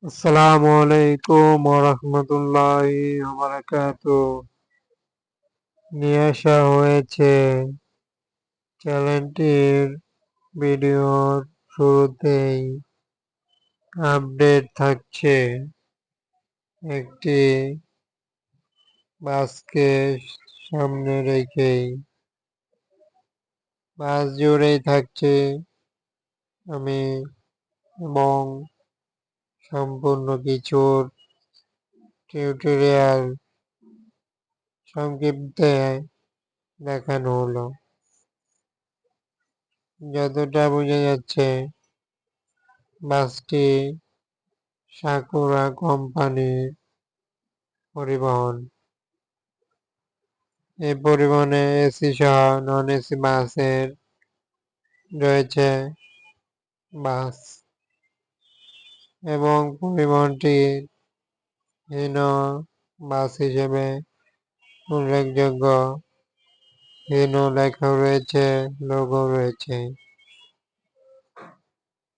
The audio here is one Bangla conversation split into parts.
আসসালামু আলাইকুম ওরহমতুল্লাহি ওয়াবারাকাতুহ। নিয়ে আসা হয়েছে চ্যানেলটির ভিডিওর শুরুতেই আপডেট থাকছে। একটি বাসকে সামনে রেখেই বাস জুড়েই থাকছে আমি এবং সম্পূর্ণ কিছুর টিউটোরিয়াল সংক্ষিপ্তে দেখানো হলো। যতটা বোঝা যাচ্ছে বাসটি সাকুরা কোম্পানির পরিবহন। এই পরিবহনে এসি সহ নন এসি বাসের রয়েছে বাস এবং পরিবহনটি হিনো বাস হিসেবে উল্লেখযোগ্য। হিনো লেখা রয়েছে, লোগো রয়েছে।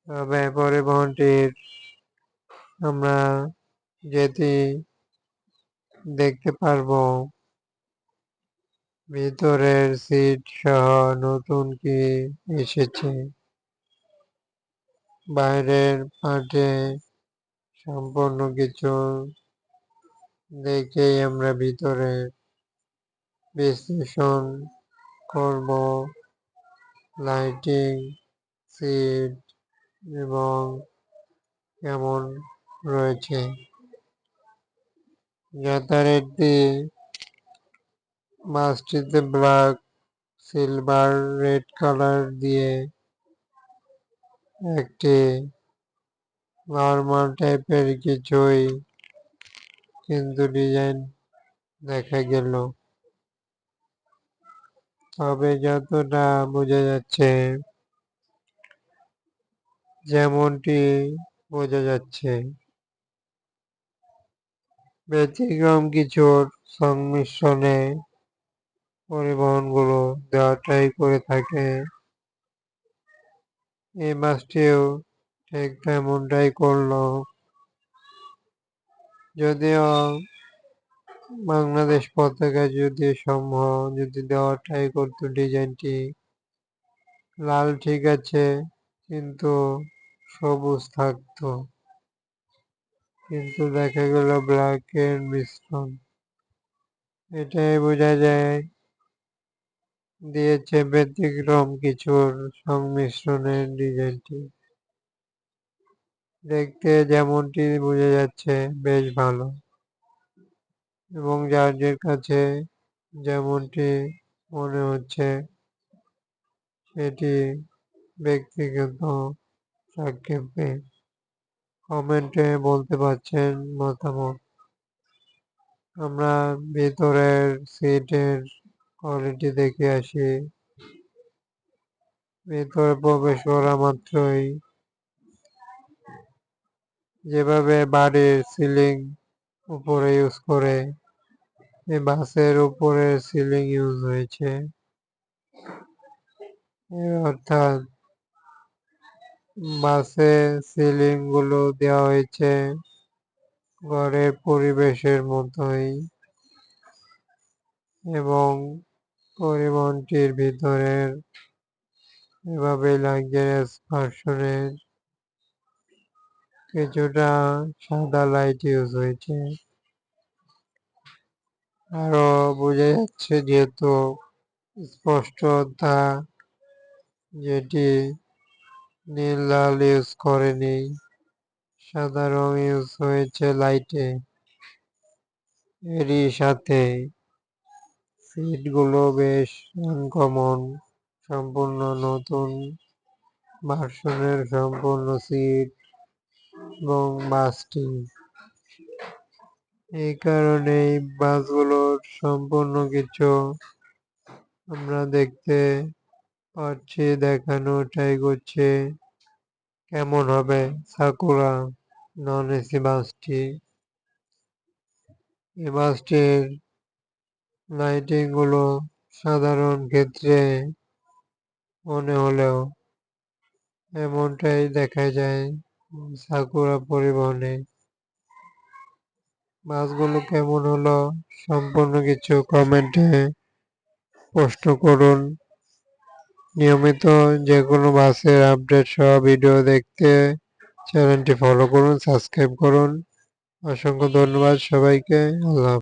তবে পরিবহনটির আমরা যেটি দেখতে পারবো ভিতরের সিট সহ নতুন কি এসেছে। বাইরের পার্টে সম্পূর্ণ কিছু দেখেই আমরা ভিতরে বিশ্লেষণ করব। লাইটিং, সিট এবং কেমন রয়েছে। যথারীতি বাসটিতে ব্ল্যাক, সিলভার, রেড কালার দিয়ে একটি নর্মাল টাইপের কিছুই কিন্তু ডিজাইন দেখা গেল। তবে যতটা বোঝা যাচ্ছে যেমনটি বোঝা যাচ্ছে ব্যতিক্রম কিছুর সংমিশ্রণে পরিবহনগুলো দেওয়া ট্রাই করে থাকে। এই বাসটিও ঠিক তেমনটাই করলো। যদিও বাংলাদেশ পতাকা যদি সম্ভব যদি দেওয়া ট্রাই করতো ডিজাইনটি, লাল ঠিক আছে কিন্তু সবুজ থাকতো, কিন্তু দেখা গেল ব্ল্যাকের মিশ্রণ। এটাই বোঝা যায় দিয়েছে ব্যতিক্রম কিছুর সংমিশ্রণের ডিজাইনটি। দেখতে যেমনটি বোঝা যাচ্ছে বেশ ভালো এবং যার কাছে যেমনটি মনে হচ্ছে সেটি ব্যক্তিগত সাক্ষেপে কমেন্টে বলতে পারছেন মতামত। আমরা ভিতরের সিটের কোয়ালিটি দেখে আসি। ভিতরে প্রবেশ করা মাত্রই যেভাবে বাড়ির সিলিং উপরে ইউজ করে এই বাসের উপরে সিলিং ইউজ হয়েছে। অর্থাৎ বাসে সিলিং গুলো দেওয়া হয়েছে ঘরের পরিবেশের মতোই এবং পরিবহনটির ভিতরের এভাবে লাক্সারিয়াস ভার্সনের কিছুটা সাদা লাইট ইউজ হয়েছে। আরো বোঝা যাচ্ছে যেহেতু স্পষ্টতা যেটি নীল লাল ইউজ করেনি, সাদা রং ইউজ হয়েছে লাইটে। এরই সাথে সিটগুলো বেশ আনকমন, সম্পূর্ণ নতুন ভার্সনের সম্পূর্ণ সিট এবং বাসটি। এই কারণেই বাসগুলোর সম্পূর্ণ কিছু আমরা দেখতে পাচ্ছি, দেখানো ট্রাই করছে কেমন হবে সাকুরা নন এসি বাসটি। এই বাসটির লাইটিং গুলো সাধারণ ক্ষেত্রে মনে হলেও এমনটাই দেখা যায় সাকুরা পরিবহনে। বাসগুলো কেমন হলো সম্পূর্ণ কিছু কমেন্টে প্রশ্ন করুন। নিয়মিত যেকোনো বাসের আপডেট সহ ভিডিও দেখতে চ্যানেলটি ফলো করুন, সাবস্ক্রাইব করুন। অসংখ্য ধন্যবাদ সবাইকে। আল্লাহ হাফেজ।